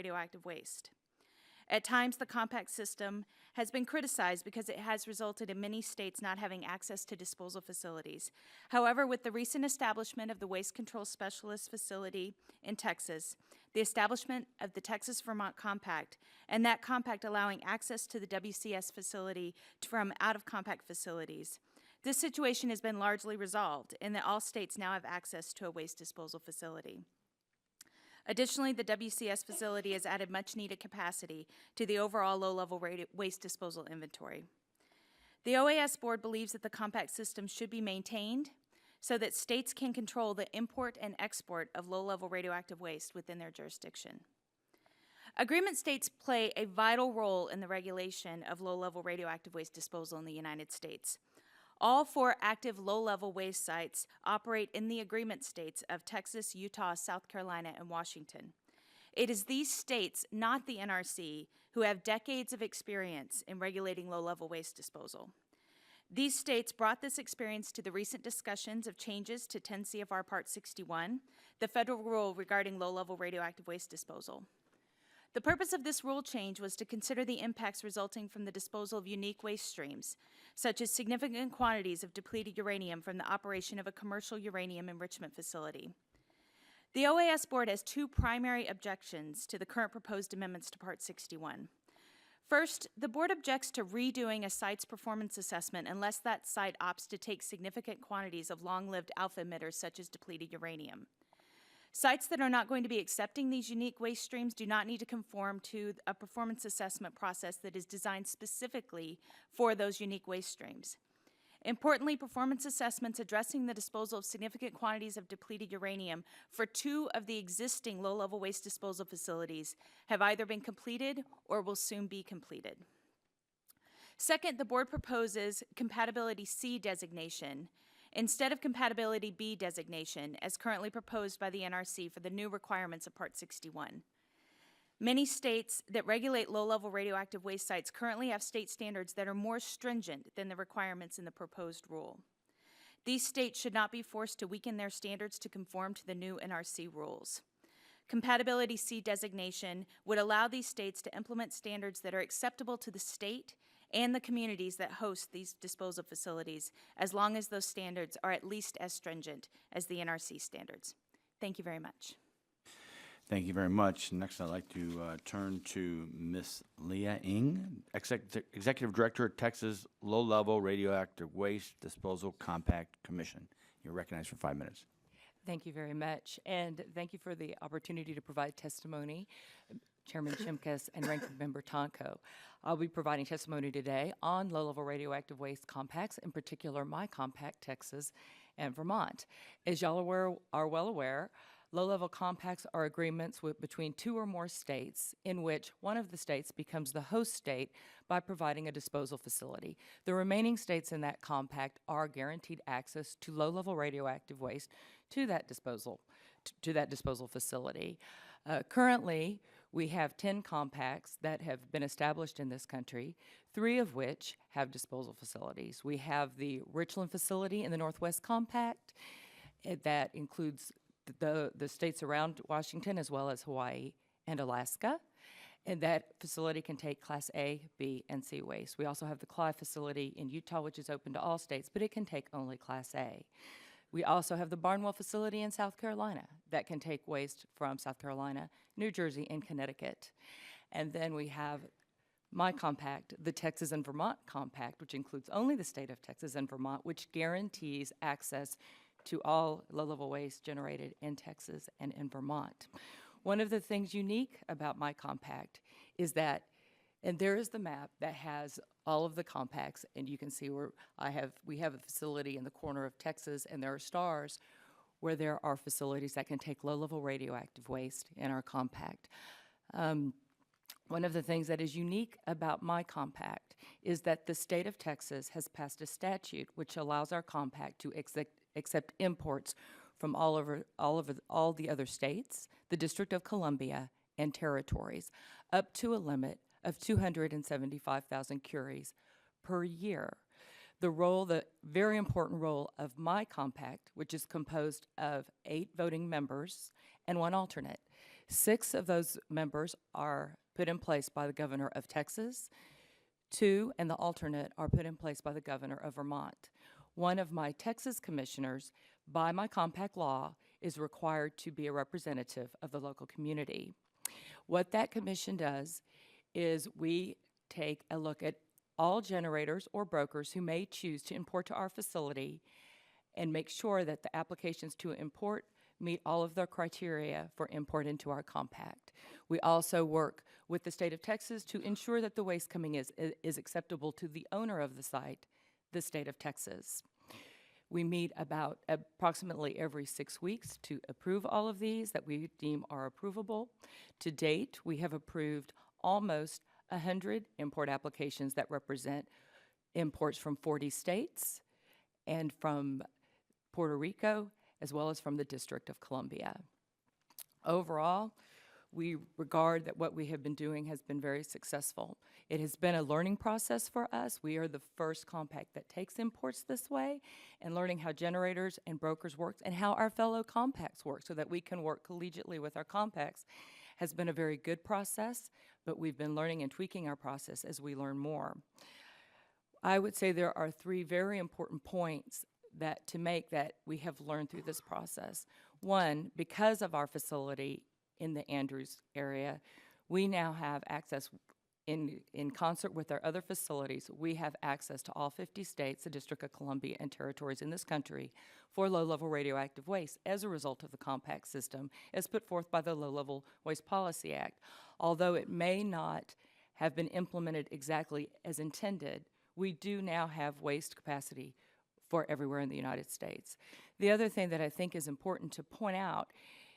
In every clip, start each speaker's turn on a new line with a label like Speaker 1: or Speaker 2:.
Speaker 1: radioactive waste. At times, the compact system has been criticized because it has resulted in many states not having access to disposal facilities. However, with the recent establishment of the Waste Control Specialist Facility in Texas, the establishment of the Texas-Vermont Compact, and that compact allowing access to the WCS facility from out-of-compact facilities, this situation has been largely resolved in that all states now have access to a waste disposal facility. Additionally, the WCS facility has added much-needed capacity to the overall low-level waste disposal inventory. The OAS board believes that the compact system should be maintained so that states can control the import and export of low-level radioactive waste within their jurisdiction. Agreement states play a vital role in the regulation of low-level radioactive waste disposal in the United States. All 4 active low-level waste sites operate in the agreement states of Texas, Utah, South Carolina, and Washington. It is these states, not the NRC, who have decades of experience in regulating low-level waste disposal. These states brought this experience to the recent discussions of changes to 10 CFR Part 61, the federal rule regarding low-level radioactive waste disposal. The purpose of this rule change was to consider the impacts resulting from the disposal of unique waste streams, such as significant quantities of depleted uranium from the operation of a commercial uranium enrichment facility. The OAS board has 2 primary objections to the current proposed amendments to Part 61. First, the board objects to redoing a site's performance assessment unless that site opts to take significant quantities of long-lived alpha emitters such as depleted uranium. Sites that are not going to be accepting these unique waste streams do not need to conform to a performance assessment process that is designed specifically for those unique waste streams. Importantly, performance assessments addressing the disposal of significant quantities of depleted uranium for 2 of the existing low-level waste disposal facilities have either been completed or will soon be completed. Second, the board proposes compatibility C designation instead of compatibility B designation, as currently proposed by the NRC for the new requirements of Part 61. Many states that regulate low-level radioactive waste sites currently have state standards that are more stringent than the requirements in the proposed rule. These states should not be forced to weaken their standards to conform to the new NRC rules. Compatibility C designation would allow these states to implement standards that are acceptable to the state and the communities that host these disposal facilities, as long as those standards are at least as stringent as the NRC standards. Thank you very much.
Speaker 2: Thank you very much. Next, I'd like to turn to Ms. Leah Ng, Executive Director of Texas Low-Level Radioactive Waste Disposal Compact Commission. You're recognized for 5 minutes.
Speaker 3: Thank you very much, and thank you for the opportunity to provide testimony, Chairman Shimkus and Ranking Member Tonko. I'll be providing testimony today on low-level radioactive waste compacts, in particular my compact, Texas and Vermont. As y'all are well aware, low-level compacts are agreements between 2 or more states in which one of the states becomes the host state by providing a disposal facility. The remaining states in that compact are guaranteed access to low-level radioactive waste to that disposal facility. Currently, we have 10 compacts that have been established in this country, 3 of which have disposal facilities. We have the Richland facility in the Northwest Compact that includes the states around Washington as well as Hawaii and Alaska. And that facility can take Class A, B, and C waste. We also have the Clive facility in Utah, which is open to all states, but it can take only Class A. We also have the Barnwell facility in South Carolina that can take waste from South Carolina, New Jersey, and Connecticut. And then we have my compact, the Texas and Vermont Compact, which includes only the state of Texas and Vermont, which guarantees access to all low-level waste generated in Texas and in Vermont. One of the things unique about my compact is that, and there is the map that has all of the compacts, and you can see where we have a facility in the corner of Texas, and there are stars where there are facilities that can take low-level radioactive waste in our compact. One of the things that is unique about my compact is that the state of Texas has passed a statute which allows our compact to accept imports from all the other states, the District of Columbia, and territories, up to a limit of 275,000 curies per year. The very important role of my compact, which is composed of 8 voting members and 1 alternate. 6 of those members are put in place by the governor of Texas. 2 and the alternate are put in place by the governor of Vermont. One of my Texas commissioners, by my compact law, is required to be a representative of the local community. What that commission does is we take a look at all generators or brokers who may choose to import to our facility and make sure that the applications to import meet all of the criteria for import into our compact. We also work with the state of Texas to ensure that the waste coming is acceptable to the owner of the site, the state of Texas. We meet about approximately every 6 weeks to approve all of these that we deem are approvable. To date, we have approved almost 100 import applications that represent imports from 40 states and from Puerto Rico, as well as from the District of Columbia. Overall, we regard that what we have been doing has been very successful. It has been a learning process for us. We are the first compact that takes imports this way, and learning how generators and brokers work and how our fellow compacts work so that we can work collegiately with our compacts has been a very good process, but we've been learning and tweaking our process as we learn more. I would say there are 3 very important points that we have learned through this process. One, because of our facility in the Andrews area, we now have access in concert with our other facilities. We have access to all 50 states, the District of Columbia, and territories in this country for low-level radioactive waste as a result of the compact system as put forth by the Low-Level Waste Policy Act. Although it may not have been implemented exactly as intended, we do now have waste capacity for everywhere in the United States. The other thing that I think is important to point out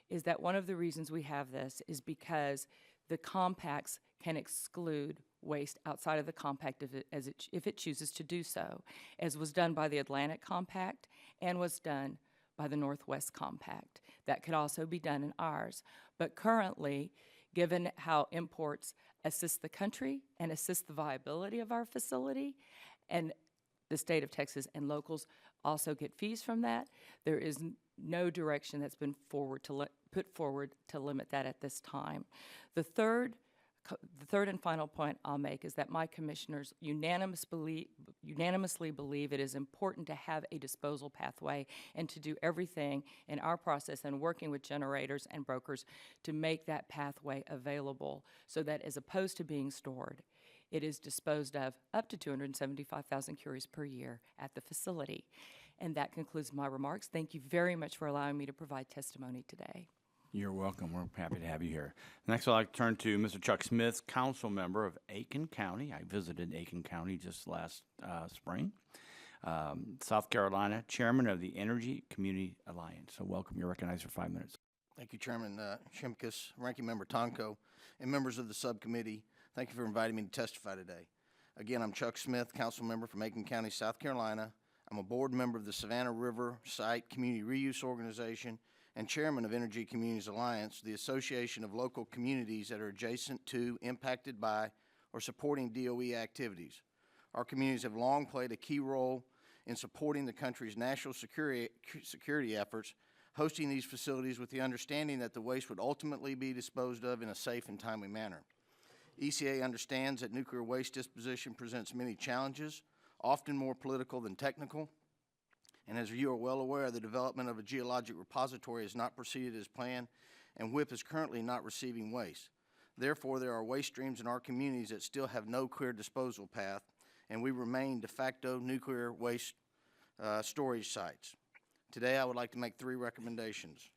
Speaker 3: is that one of the reasons we have this is because the compacts can exclude waste outside of the compact if it chooses to do so, as was done by the Atlantic Compact and was done by the Northwest Compact. That could also be done in ours. But currently, given how imports assist the country and assist the viability of our facility, and the state of Texas and locals also get fees from that, there is no direction that's been put forward to limit that at this time. The third and final point I'll make is that my commissioners unanimously believe it is important to have a disposal pathway and to do everything in our process and working with generators and brokers to make that pathway available so that as opposed to being stored, it is disposed of up to 275,000 curies per year at the facility. And that concludes my remarks. Thank you very much for allowing me to provide testimony today.
Speaker 2: You're welcome. We're happy to have you here. Next, I'd like to turn to Mr. Chuck Smith, council member of Aiken County. I visited Aiken County just last spring. South Carolina, chairman of the Energy Community Alliance. So welcome. You're recognized for 5 minutes.
Speaker 4: Thank you, Chairman Shimkus, Ranking Member Tonko, and members of the subcommittee. Thank you for inviting me to testify today. Again, I'm Chuck Smith, council member from Aiken County, South Carolina. I'm a board member of the Savannah River Site Community Reuse Organization and chairman of Energy Communities Alliance, the association of local communities that are adjacent to, impacted by, or supporting DOE activities. Our communities have long played a key role in supporting the country's national security efforts, hosting these facilities with the understanding that the waste would ultimately be disposed of in a safe and timely manner. ECA understands that nuclear waste disposition presents many challenges, often more political than technical. And as you are well aware, the development of a geologic repository has not proceeded as planned, and WIP is currently not receiving waste. Therefore, there are waste streams in our communities that still have no clear disposal path, and we remain de facto nuclear waste storage sites. Today, I would like to make 3 recommendations.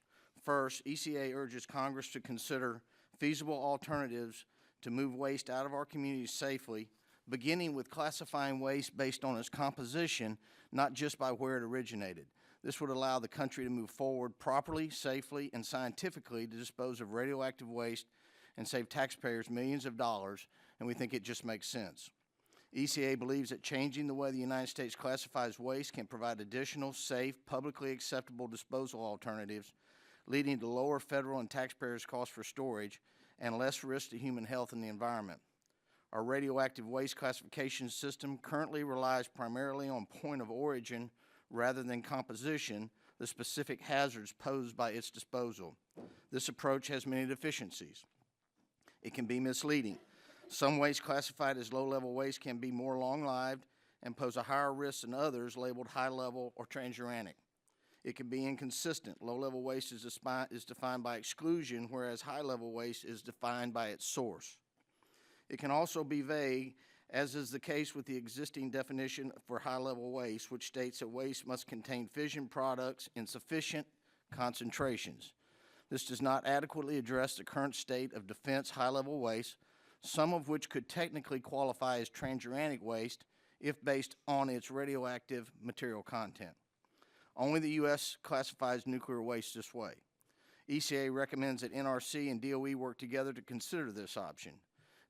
Speaker 4: First, ECA urges Congress to consider feasible alternatives to move waste out of our communities safely, beginning with classifying waste based on its composition, not just by where it originated. This would allow the country to move forward properly, safely, and scientifically to dispose of radioactive waste and save taxpayers millions of dollars, and we think it just makes sense. ECA believes that changing the way the United States classifies waste can provide additional, safe, publicly acceptable disposal alternatives, leading to lower federal and taxpayers' costs for storage and less risk to human health and the environment. Our radioactive waste classification system currently relies primarily on point of origin rather than composition, the specific hazards posed by its disposal. This approach has many deficiencies. It can be misleading. Some waste classified as low-level waste can be more long-lived and pose a higher risk than others labeled high-level or transuranic. It can be inconsistent. Low-level waste is defined by exclusion, whereas high-level waste is defined by its source. It can also be vague, as is the case with the existing definition for high-level waste, which states that waste must contain fission products in sufficient concentrations. This does not adequately address the current state of defense high-level waste, some of which could technically qualify as transuranic waste if based on its radioactive material content. Only the U.S. classifies nuclear waste this way. ECA recommends that NRC and DOE work together to consider this option.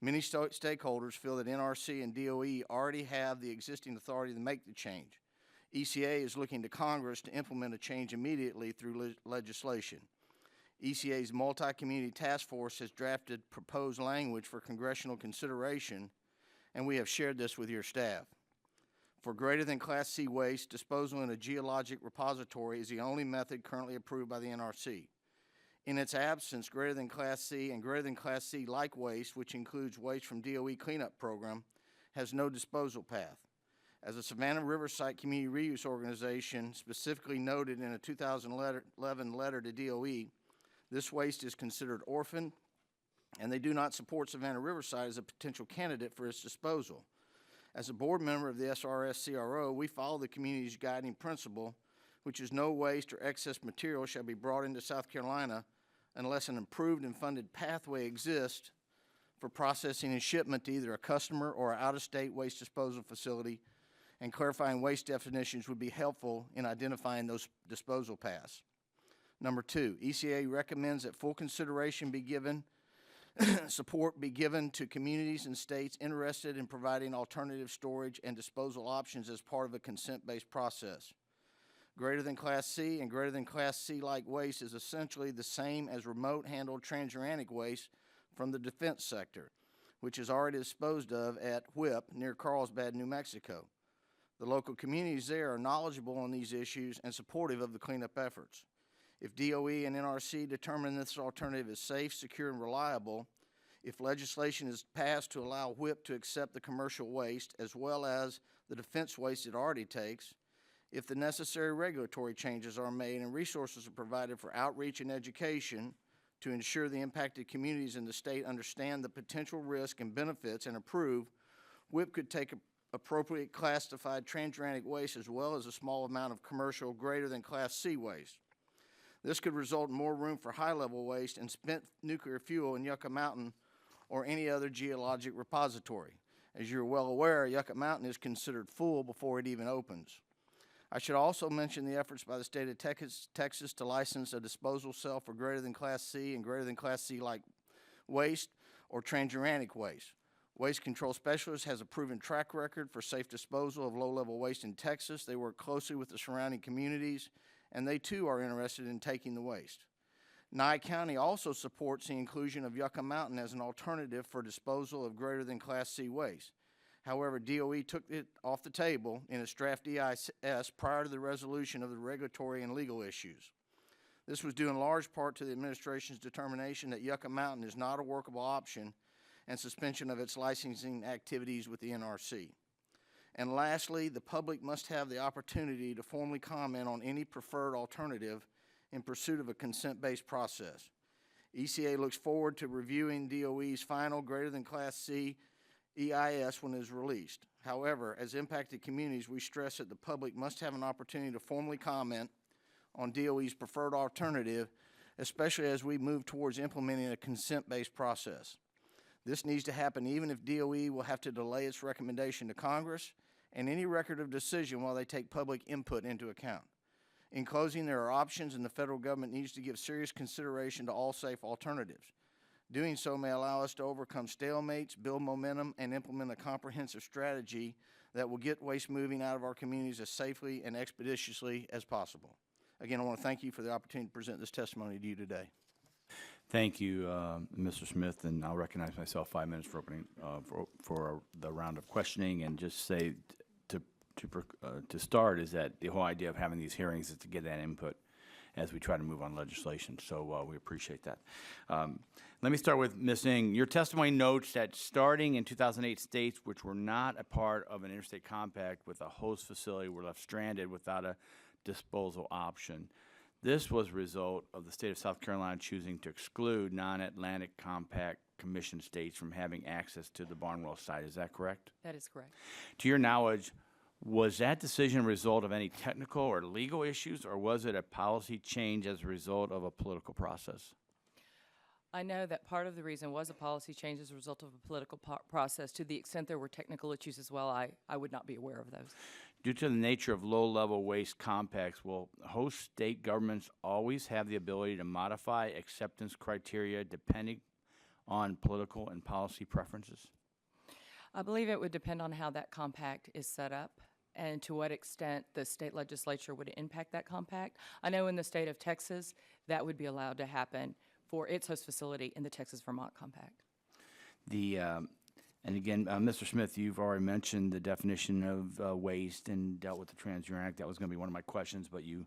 Speaker 4: Many stakeholders feel that NRC and DOE already have the existing authority to make the change. ECA is looking to Congress to implement a change immediately through legislation. ECA's multi-community task force has drafted proposed language for congressional consideration, and we have shared this with your staff. For greater than Class C waste, disposal in a geologic repository is the only method currently approved by the NRC. In its absence, greater than Class C and greater than Class C-like waste, which includes waste from DOE cleanup program, has no disposal path. As the Savannah River Site Community Reuse Organization specifically noted in a 2011 letter to DOE, this waste is considered orphan, and they do not support Savannah Riverside as a potential candidate for its disposal. As a board member of the SRS-CRO, we follow the community's guiding principle, which is no waste or excess material shall be brought into South Carolina unless an improved and funded pathway exists for processing and shipment to either a customer or an out-of-state waste disposal facility, and clarifying waste definitions would be helpful in identifying those disposal paths. Number 2, ECA recommends that full consideration be given support be given to communities and states interested in providing alternative storage and disposal options as part of a consent-based process. Greater than Class C and greater than Class C-like waste is essentially the same as remote-handled transuranic waste from the defense sector, which is already disposed of at WHIP near Carlsbad, New Mexico. The local communities there are knowledgeable on these issues and supportive of the cleanup efforts. If DOE and NRC determine this alternative is safe, secure, and reliable, if legislation is passed to allow WHIP to accept the commercial waste as well as the defense waste it already takes, if the necessary regulatory changes are made and resources are provided for outreach and education to ensure the impacted communities in the state understand the potential risk and benefits and approve, WHIP could take appropriate classified transuranic waste as well as a small amount of commercial greater than Class C waste. This could result in more room for high-level waste and spent nuclear fuel in Yucca Mountain or any other geologic repository. As you're well aware, Yucca Mountain is considered full before it even opens. I should also mention the efforts by the state of Texas to license a disposal cell for greater than Class C and greater than Class C-like waste or transuranic waste. Waste Control Specialist has a proven track record for safe disposal of low-level waste in Texas. They work closely with the surrounding communities, and they too are interested in taking the waste. Nye County also supports the inclusion of Yucca Mountain as an alternative for disposal of greater than Class C waste. However, DOE took it off the table in its draft EIS prior to the resolution of the regulatory and legal issues. This was due in large part to the administration's determination that Yucca Mountain is not a workable option and suspension of its licensing activities with the NRC. And lastly, the public must have the opportunity to formally comment on any preferred alternative in pursuit of a consent-based process. ECA looks forward to reviewing DOE's final greater than Class C EIS when it is released. However, as impacted communities, we stress that the public must have an opportunity to formally comment on DOE's preferred alternative, especially as we move towards implementing a consent-based process. This needs to happen even if DOE will have to delay its recommendation to Congress and any record of decision while they take public input into account. In closing, there are options, and the federal government needs to give serious consideration to all safe alternatives. Doing so may allow us to overcome stalemates, build momentum, and implement a comprehensive strategy that will get waste moving out of our communities as safely and expeditiously as possible. Again, I want to thank you for the opportunity to present this testimony to you today.
Speaker 2: Thank you, Mr. Smith, and I'll recognize myself 5 minutes for opening for the round of questioning, and just say to to start is that the whole idea of having these hearings is to get that input as we try to move on legislation. So we appreciate that. Let me start with Ms. Ng. Your testimony notes that starting in 2008, states which were not a part of an interstate compact with a host facility were left stranded without a disposal option. This was a result of the state of South Carolina choosing to exclude non-Atlantic Compact Commission states from having access to the Barnwell site. Is that correct?
Speaker 3: That is correct.
Speaker 2: To your knowledge, was that decision a result of any technical or legal issues, or was it a policy change as a result of a political process?
Speaker 3: I know that part of the reason was a policy change as a result of a political process. To the extent there were technical issues as well, I would not be aware of those.
Speaker 2: Due to the nature of low-level waste compacts, will host state governments always have the ability to modify acceptance criteria depending on political and policy preferences?
Speaker 3: I believe it would depend on how that compact is set up and to what extent the state legislature would impact that compact. I know in the state of Texas, that would be allowed to happen for its host facility in the Texas-Vermont compact.
Speaker 2: And again, Mr. Smith, you've already mentioned the definition of waste and dealt with the Trans-Urine Act. That was going to be one of my questions, but you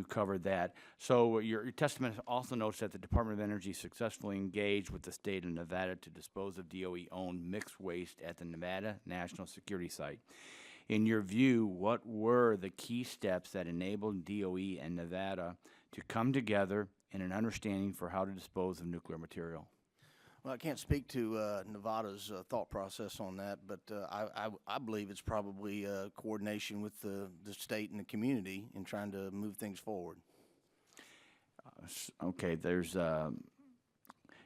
Speaker 2: covered that. So your testimony also notes that the Department of Energy successfully engaged with the state of Nevada to dispose of DOE-owned mixed waste at the Nevada National Security Site. In your view, what were the key steps that enabled DOE and Nevada to come together in an understanding for how to dispose of nuclear material?
Speaker 4: Well, I can't speak to Nevada's thought process on that, but I believe it's probably coordination with the state and the community in trying to move things forward.
Speaker 2: Okay,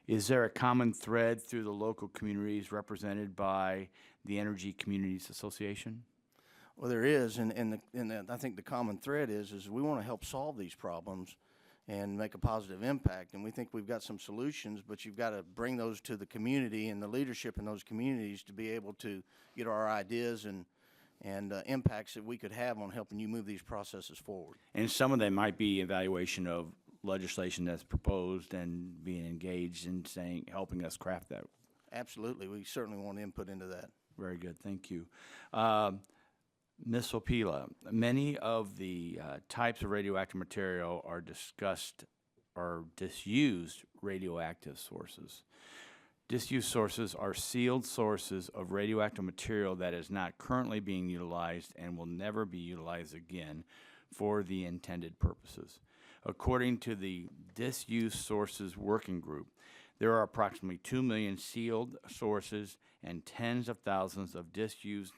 Speaker 2: is there a common thread through the local communities represented by the Energy Communities Association?
Speaker 4: Well, there is, and I think the common thread is we want to help solve these problems and make a positive impact. And we think we've got some solutions, but you've got to bring those to the community and the leadership in those communities to be able to get our ideas and impacts that we could have on helping you move these processes forward.
Speaker 2: And some of them might be evaluation of legislation that's proposed and being engaged in helping us craft that.
Speaker 4: Absolutely. We certainly want input into that.
Speaker 2: Very good. Thank you. Ms. Opila, many of the types of radioactive material are discussed or disused radioactive sources. Disused sources are sealed sources of radioactive material that is not currently being utilized and will never be utilized again for the intended purposes. According to the Disused Sources Working Group, there are approximately 2 million sealed sources and tens of thousands of disused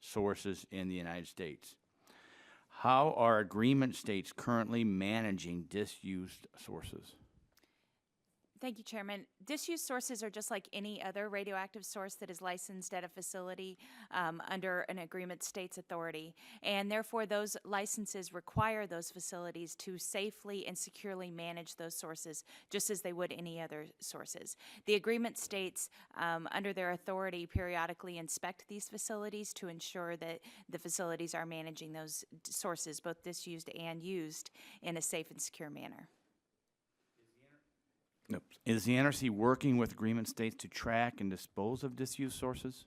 Speaker 2: sources in the United States. How are agreement states currently managing disused sources?
Speaker 1: Thank you, Chairman. Disused sources are just like any other radioactive source that is licensed at a facility under an agreement state's authority. And therefore, those licenses require those facilities to safely and securely manage those sources, just as they would any other sources. The agreement states, under their authority, periodically inspect these facilities to ensure that the facilities are managing those sources, both disused and used, in a safe and secure manner.
Speaker 2: Is the NRC working with agreement states to track and dispose of disused sources?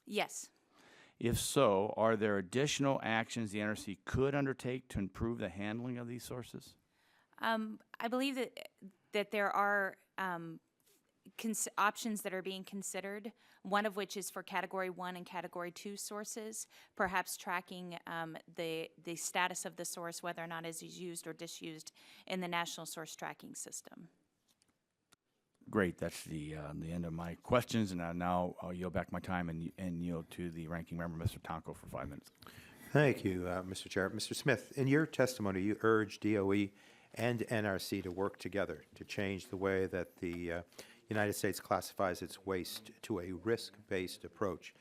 Speaker 1: Yes.
Speaker 2: If so, are there additional actions the NRC could undertake to improve the handling of these sources?
Speaker 1: I believe that there are options that are being considered, one of which is for Category 1 and Category 2 sources, perhaps tracking the status of the source, whether or not it is used or disused in the National Source Tracking System.
Speaker 2: Great. That's the end of my questions, and now I'll yield back my time and yield to the ranking member, Mr. Tonko, for 5 minutes.
Speaker 5: Thank you, Mr. Chair. Mr. Smith, in your testimony, you urged DOE and NRC to work together to change the way that the United States classifies its waste to a risk-based approach,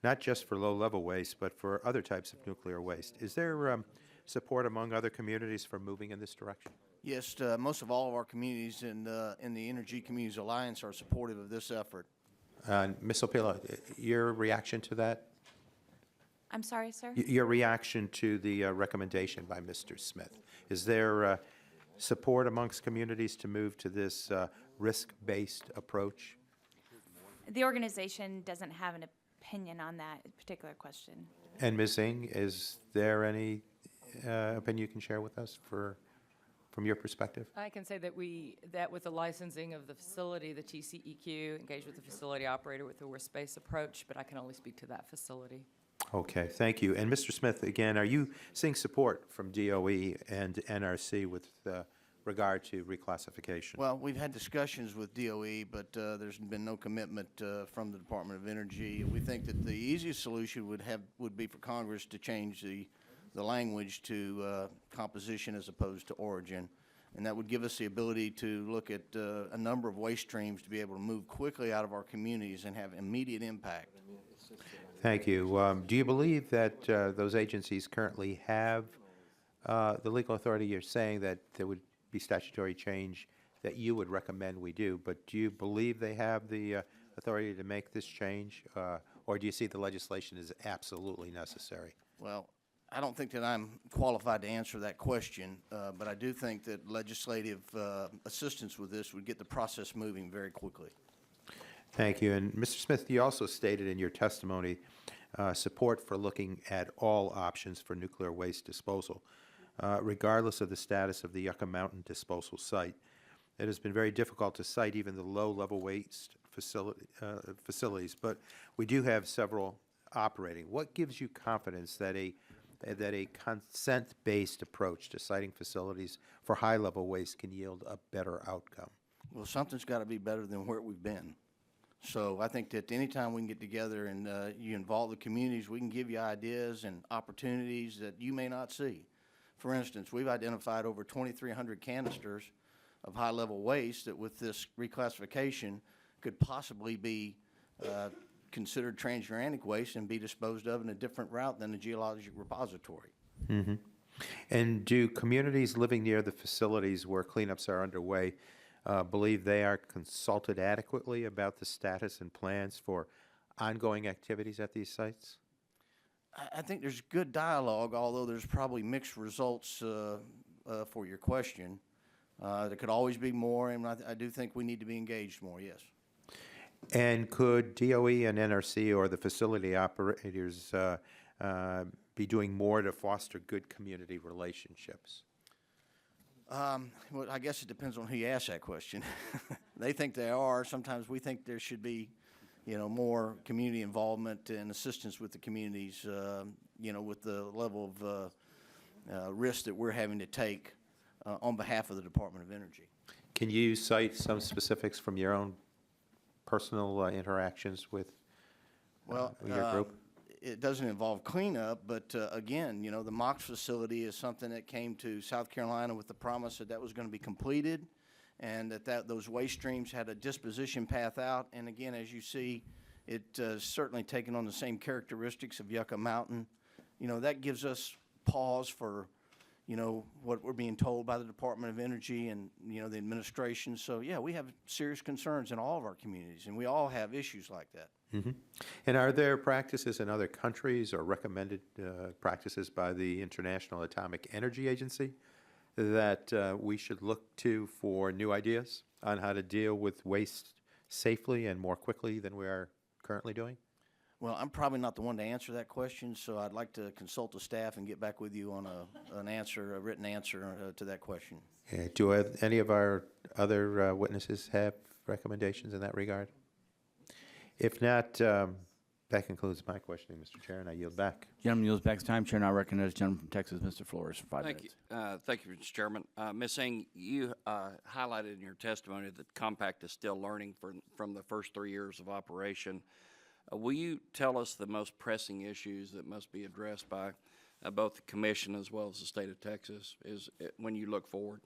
Speaker 5: not just for low-level waste, but for other types of nuclear waste. Is there support among other communities for moving in this direction?
Speaker 4: Yes, most of all of our communities in the Energy Communities Alliance are supportive of this effort.
Speaker 5: Ms. Opila, your reaction to that?
Speaker 1: I'm sorry, sir?
Speaker 5: Your reaction to the recommendation by Mr. Smith. Is there support amongst communities to move to this risk-based approach?
Speaker 1: The organization doesn't have an opinion on that particular question.
Speaker 5: And Ms. Ing, is there any opinion you can share with us from your perspective?
Speaker 3: I can say that that with the licensing of the facility, the TCEQ engaged with the facility operator with a risk-based approach, but I can only speak to that facility.
Speaker 5: Okay, thank you. And Mr. Smith, again, are you seeing support from DOE and NRC with regard to reclassification?
Speaker 4: Well, we've had discussions with DOE, but there's been no commitment from the Department of Energy. We think that the easiest solution would be for Congress to change the language to composition as opposed to origin, and that would give us the ability to look at a number of waste streams to be able to move quickly out of our communities and have immediate impact.
Speaker 5: Thank you. Do you believe that those agencies currently have the legal authority? You're saying that there would be statutory change that you would recommend we do, but do you believe they have the authority to make this change, or do you see the legislation as absolutely necessary?
Speaker 4: Well, I don't think that I'm qualified to answer that question, but I do think that legislative assistance with this would get the process moving very quickly.
Speaker 5: Thank you. And Mr. Smith, you also stated in your testimony support for looking at all options for nuclear waste disposal, regardless of the status of the Yucca Mountain disposal site. It has been very difficult to cite even the low-level waste facilities, but we do have several operating. What gives you confidence that a consent-based approach to citing facilities for high-level waste can yield a better outcome?
Speaker 4: Well, something's got to be better than where we've been. So I think that anytime we can get together and you involve the communities, we can give you ideas and opportunities that you may not see. For instance, we've identified over 2,300 canisters of high-level waste that with this reclassification could possibly be considered transuranic waste and be disposed of in a different route than the geologic repository.
Speaker 5: Mm-hmm. And do communities living near the facilities where cleanups are underway believe they are consulted adequately about the status and plans for ongoing activities at these sites?
Speaker 4: I think there's good dialogue, although there's probably mixed results for your question. There could always be more, and I do think we need to be engaged more, yes.
Speaker 5: And could DOE and NRC or the facility operators be doing more to foster good community relationships?
Speaker 4: Well, I guess it depends on who you ask that question. They think they are. Sometimes we think there should be, more community involvement and assistance with the communities, with the level of risk that we're having to take on behalf of the Department of Energy.
Speaker 5: Can you cite some specifics from your own personal interactions with your group?
Speaker 4: It doesn't involve cleanup, but again, the MOX facility is something that came to South Carolina with the promise that was going to be completed, and that those waste streams had a disposition path out. And again, as you see, it certainly taken on the same characteristics of Yucca Mountain. That gives us pause for, what we're being told by the Department of Energy and, the administration. So, yeah, we have serious concerns in all of our communities, and we all have issues like that.
Speaker 5: Mm-hmm. And are there practices in other countries or recommended practices by the International Atomic Energy Agency that we should look to for new ideas on how to deal with waste safely and more quickly than we are currently doing?
Speaker 4: Well, I'm probably not the one to answer that question, so I'd like to consult the staff and get back with you on a written answer to that question.
Speaker 5: Do any of our other witnesses have recommendations in that regard? If not, that concludes my questioning, Mr. Chair, and I yield back.
Speaker 2: Gentleman yields back his time. Chair now recognizes gentleman from Texas, Mr. Flores, for 5 minutes.
Speaker 6: Thank you, Mr. Chairman. Ms. Ing, you highlighted in your testimony that Compact is still learning from the first 3 years of operation. Will you tell us the most pressing issues that must be addressed by both the Commission as well as the state of Texas when you look forward?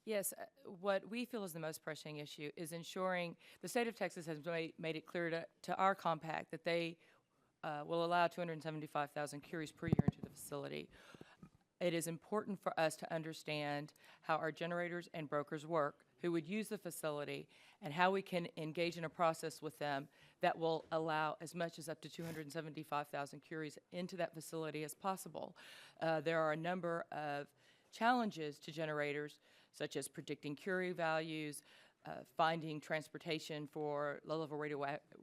Speaker 3: Yes, what we feel is the most pressing issue is ensuring the state of Texas has made it clear to our compact that they will allow 275,000 curies per year into the facility. It is important for us to understand how our generators and brokers work who would use the facility and how we can engage in a process with them that will allow as much as up to 275,000 curies into that facility as possible. There are a number of challenges to generators, such as predicting curie values, finding transportation for low-level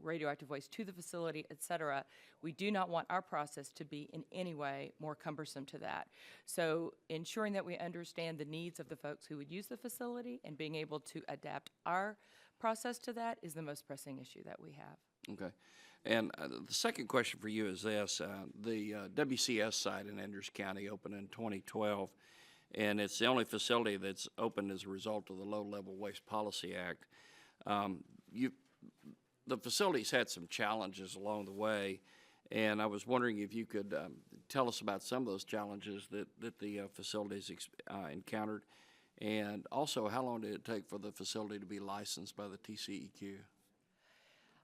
Speaker 3: radioactive waste to the facility, et cetera. We do not want our process to be in any way more cumbersome to that. So ensuring that we understand the needs of the folks who would use the facility and being able to adapt our process to that is the most pressing issue that we have.
Speaker 6: Okay. And the second question for you is this. The WCS site in Andrews County opened in 2012, and it's the only facility that's opened as a result of the Low-Level Waste Policy Act. The facility's had some challenges along the way, and I was wondering if you could tell us about some of those challenges that the facilities encountered, and also how long did it take for the facility to be licensed by the TCEQ?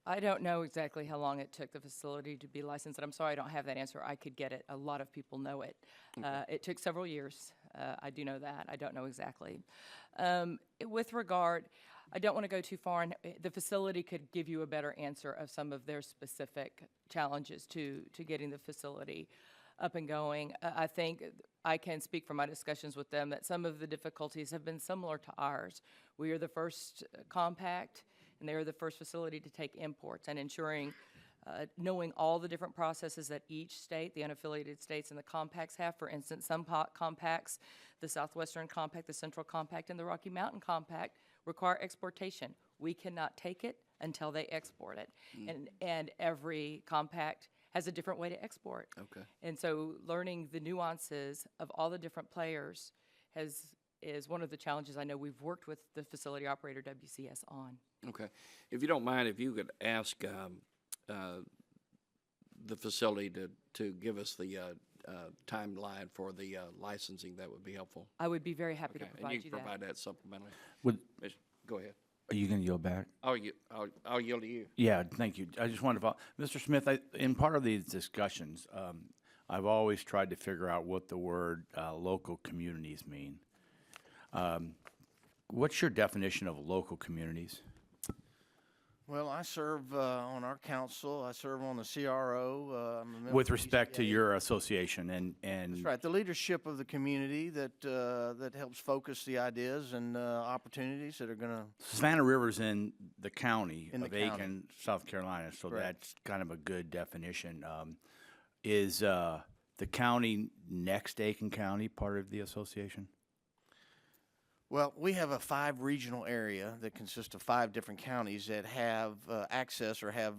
Speaker 3: I don't know exactly how long it took the facility to be licensed, and I'm sorry I don't have that answer. I could get it. A lot of people know it. It took several years. I do know that. I don't know exactly. With regard, I don't want to go too far, and the facility could give you a better answer of some of their specific challenges to getting the facility up and going. I think I can speak from my discussions with them that some of the difficulties have been similar to ours. We are the first compact, and they are the first facility to take imports, and ensuring knowing all the different processes that each state, the unaffiliated states, and the compacts have. For instance, some compacts, the Southwestern Compact, the Central Compact, and the Rocky Mountain Compact, require exportation. We cannot take it until they export it. And every compact has a different way to export.
Speaker 6: Okay.
Speaker 3: And so learning the nuances of all the different players is one of the challenges I know we've worked with the facility operator WCS on.
Speaker 6: Okay. If you don't mind, if you could ask the facility to give us the timeline for the licensing, that would be helpful.
Speaker 3: I would be very happy to
Speaker 6: Okay.
Speaker 3: provide
Speaker 6: And you
Speaker 3: you
Speaker 6: can
Speaker 3: that.
Speaker 6: provide that supplementally.
Speaker 2: Would,
Speaker 6: Go ahead.
Speaker 2: are you going to yield back?
Speaker 6: I'll yield to you.
Speaker 2: Yeah, thank you. I just wanted to follow. Mr. Smith, in part of these discussions, I've always tried to figure out what the word local communities mean. What's your definition of local communities?
Speaker 4: Well, I serve on our council. I serve on the CRO. I'm a member
Speaker 2: With
Speaker 4: of
Speaker 2: respect to
Speaker 4: ECA.
Speaker 2: your association and
Speaker 4: That's right. The leadership of the community that helps focus the ideas and opportunities that are going to.
Speaker 2: Savannah River's in the county
Speaker 4: In the
Speaker 2: of
Speaker 4: county.
Speaker 2: Aiken, South Carolina, so
Speaker 4: Correct.
Speaker 2: that's kind of a good definition. Is the county next to Aiken County part of the association?
Speaker 4: Well, we have a 5 regional area that consists of 5 different counties that have access or have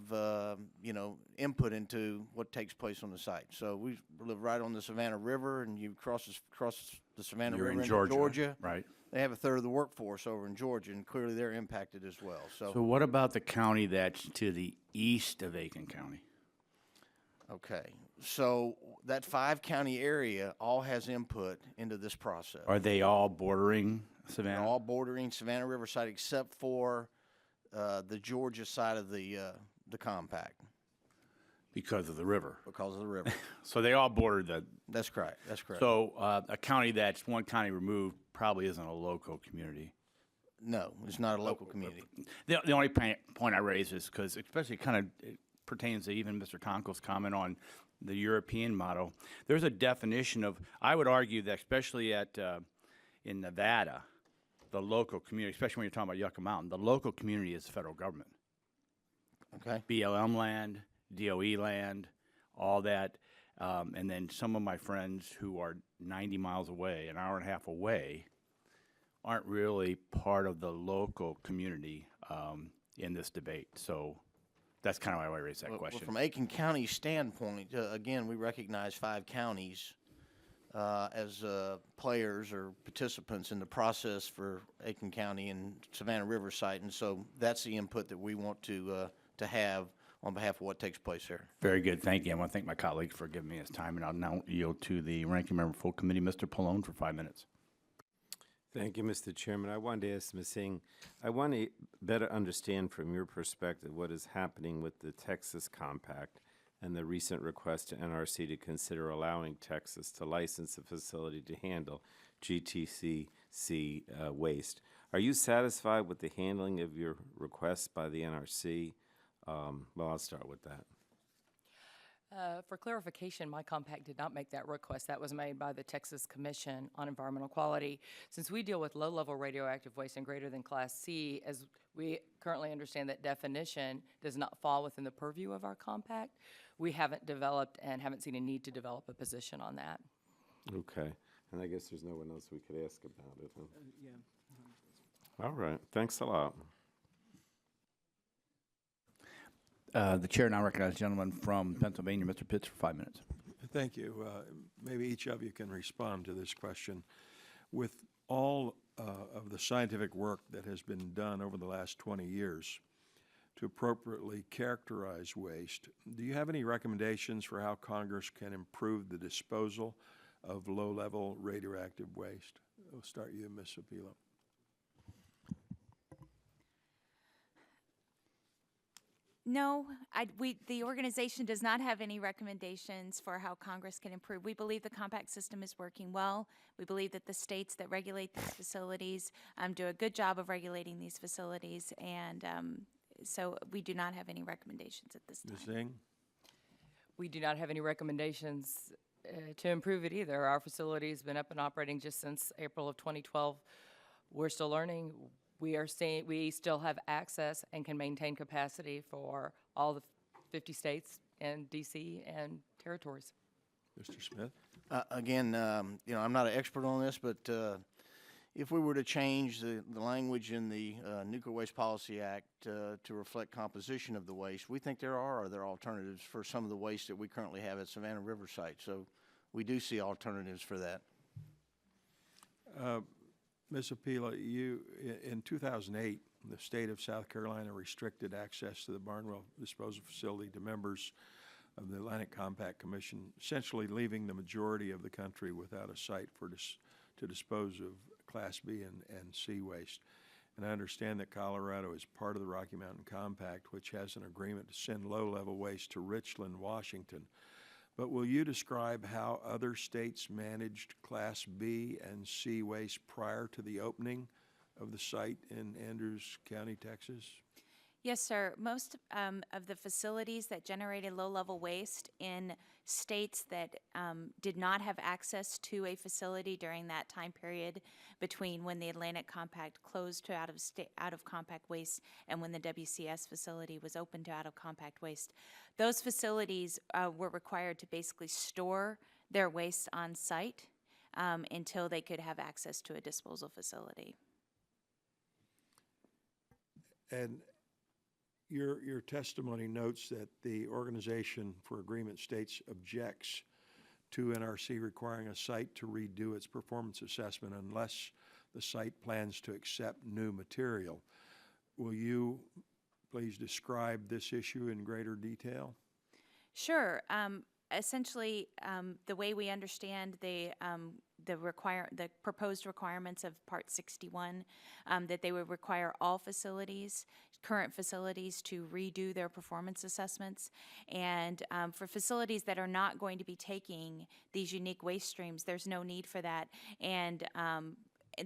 Speaker 4: input into what takes place on the site. So we live right on the Savannah River, and you cross the Savannah
Speaker 2: You're
Speaker 4: River
Speaker 2: in
Speaker 4: into
Speaker 2: Georgia, right?
Speaker 4: They have a third of the workforce over in Georgia, and clearly they're impacted as well.
Speaker 2: So what about the county that's to the east of Aiken County?
Speaker 4: Okay, so that 5-county area all has input into this process.
Speaker 2: Are they all bordering
Speaker 4: They're
Speaker 2: Savannah?
Speaker 4: all bordering Savannah River side except for the Georgia side of the compact
Speaker 2: Because of the river.
Speaker 4: because of the river.
Speaker 2: So they all border the.
Speaker 4: That's correct. That's correct.
Speaker 2: So a county that's one county removed probably isn't a local community.
Speaker 4: No, it's not a local community.
Speaker 2: The only point I raise is because, especially kind of pertains to even Mr. Tonko's comment on the European model. There's a definition of, I would argue that especially in Nevada, the local community, especially when you're talking about Yucca Mountain, the local community is the federal government.
Speaker 4: Okay.
Speaker 2: BLM land, DOE land, all that. And then some of my friends who are 90 miles away, an hour and a half away, aren't really part of the local community in this debate. So that's kind of why I raised that
Speaker 4: Well,
Speaker 2: question.
Speaker 4: from Aiken County's standpoint, again, we recognize 5 counties as players or participants in the process for Aiken County and Savannah River site, and so that's the input that we want to have on behalf of what takes place here.
Speaker 2: Very good. Thank you. I want to thank my colleague for giving me his time, and I'll now yield to the ranking member full committee, Mr. Pallone, for 5 minutes.
Speaker 7: Thank you, Mr. Chairman. I wanted to ask Ms. Singh, I want to better understand from your perspective what is happening with the Texas Compact and the recent request to NRC to consider allowing Texas to license a facility to handle GTCC waste. Are you satisfied with the handling of your request by the NRC? Well, I'll start with that.
Speaker 3: For clarification, my compact did not make that request. That was made by the Texas Commission on Environmental Quality. Since we deal with low-level radioactive waste and greater than Class C, as we currently understand that definition does not fall within the purview of our compact, we haven't developed and haven't seen a need to develop a position on that.
Speaker 7: Okay. And I guess there's no one else we could ask about it, huh? Yeah. All right. Thanks a lot.
Speaker 2: The chair now recognizes the gentleman from Pennsylvania, Mr. Pitts, for 5 minutes.
Speaker 8: Thank you. Maybe each of you can respond to this question. With all of the scientific work that has been done over the last 20 years to appropriately characterize waste, do you have any recommendations for how Congress can improve the disposal of low-level radioactive waste? We'll start you, Ms. Apila.
Speaker 1: No, the organization does not have any recommendations for how Congress can improve. We believe the compact system is working well. We believe that the states that regulate these facilities do a good job of regulating these facilities, and so we do not have any recommendations at this time.
Speaker 8: Ms. Ng?
Speaker 3: We do not have any recommendations to improve it either. Our facility's been up and operating just since April of 2012. We're still learning. We still have access and can maintain capacity for all the 50 states and D.C. and territories.
Speaker 4: Mr. Smith? Again, I'm not an expert on this, but if we were to change the language in the Nuclear Waste Policy Act to reflect composition of the waste, we think there are other alternatives for some of the waste that we currently have at Savannah River site. So we do see alternatives for that.
Speaker 8: Ms. Apila, in 2008, the state of South Carolina restricted access to the Barnwell disposal facility to members of the Atlantic Compact Commission, essentially leaving the majority of the country without a site to dispose of Class B and C waste. And I understand that Colorado is part of the Rocky Mountain Compact, which has an agreement to send low-level waste to Richland, Washington. But will you describe how other states managed Class B and C waste prior to the opening of the site in Andrews County, Texas?
Speaker 1: Yes, sir. Most of the facilities that generated low-level waste in states that did not have access to a facility during that time period between when the Atlantic Compact closed to out-of-compact waste and when the WCS facility was open to out-of-compact waste, those facilities were required to basically store their waste on site until they could have access to a disposal facility.
Speaker 8: And your testimony notes that the Organization for Agreement States objects to NRC requiring a site to redo its performance assessment unless the site plans to accept new material. Will you please describe this issue in greater detail?
Speaker 1: Sure. Essentially, the way we understand the proposed requirements of Part 61, that they would require all facilities, current facilities, to redo their performance assessments. And for facilities that are not going to be taking these unique waste streams, there's no need for that. And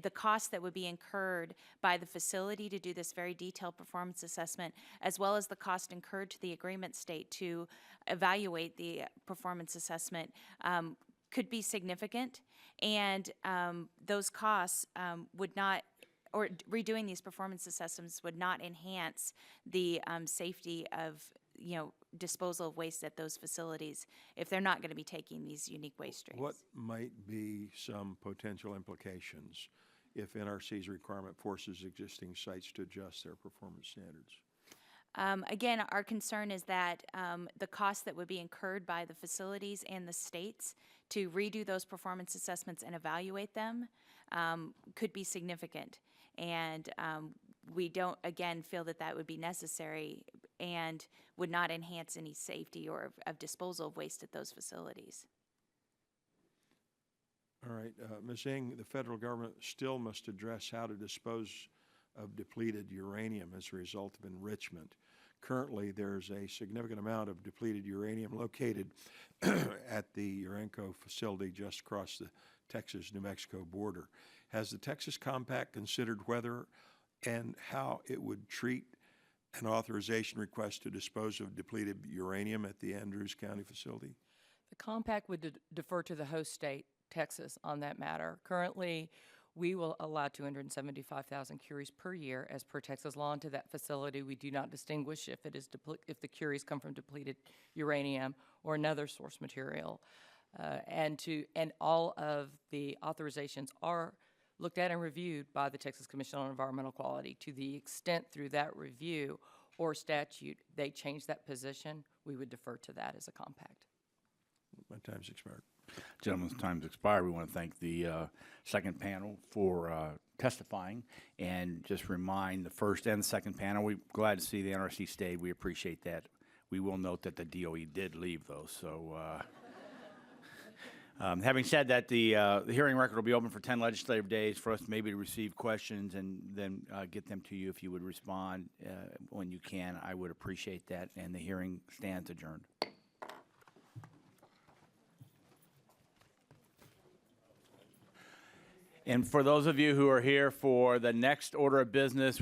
Speaker 1: the cost that would be incurred by the facility to do this very detailed performance assessment, as well as the cost incurred to the agreement state to evaluate the performance assessment, could be significant. And those costs would not, or redoing these performance assessments would not enhance the safety of disposal of waste at those facilities if they're not going to be taking these unique waste streams.
Speaker 8: What might be some potential implications if NRC's requirement forces existing sites to adjust their performance standards?
Speaker 1: Again, our concern is that the costs that would be incurred by the facilities and the states to redo those performance assessments and evaluate them could be significant. And we don't, again, feel that that would be necessary and would not enhance any safety or of disposal of waste at those facilities.
Speaker 8: All right, Ms. Ng, the federal government still must address how to dispose of depleted uranium as a result of enrichment. Currently, there's a significant amount of depleted uranium located at the Urenco facility just across the Texas-New Mexico border. Has the Texas Compact considered whether and how it would treat an authorization request to dispose of depleted uranium at the Andrews County facility.
Speaker 3: The compact would defer to the host state, Texas, on that matter. Currently, we will allow 275,000 curies per year as per Texas law into that facility. We do not distinguish if it is if the curies come from depleted uranium or another source material. And all of the authorizations are looked at and reviewed by the Texas Commission on Environmental Quality. To the extent through that review or statute they change that position, we would defer to that as a compact.
Speaker 8: My time's expired.
Speaker 2: Gentlemen's time's expired. We want to thank the second panel for testifying, and just remind the first and the second panel, we're glad to see the NRC stayed. We appreciate that. We will note that the DOE did leave, though, so having said that, the hearing record will be open for 10 legislative days for us maybe to receive questions and then get them to you. If you would respond when you can, I would appreciate that, and the hearing stands adjourned. And for those of you who are here for the next order of business,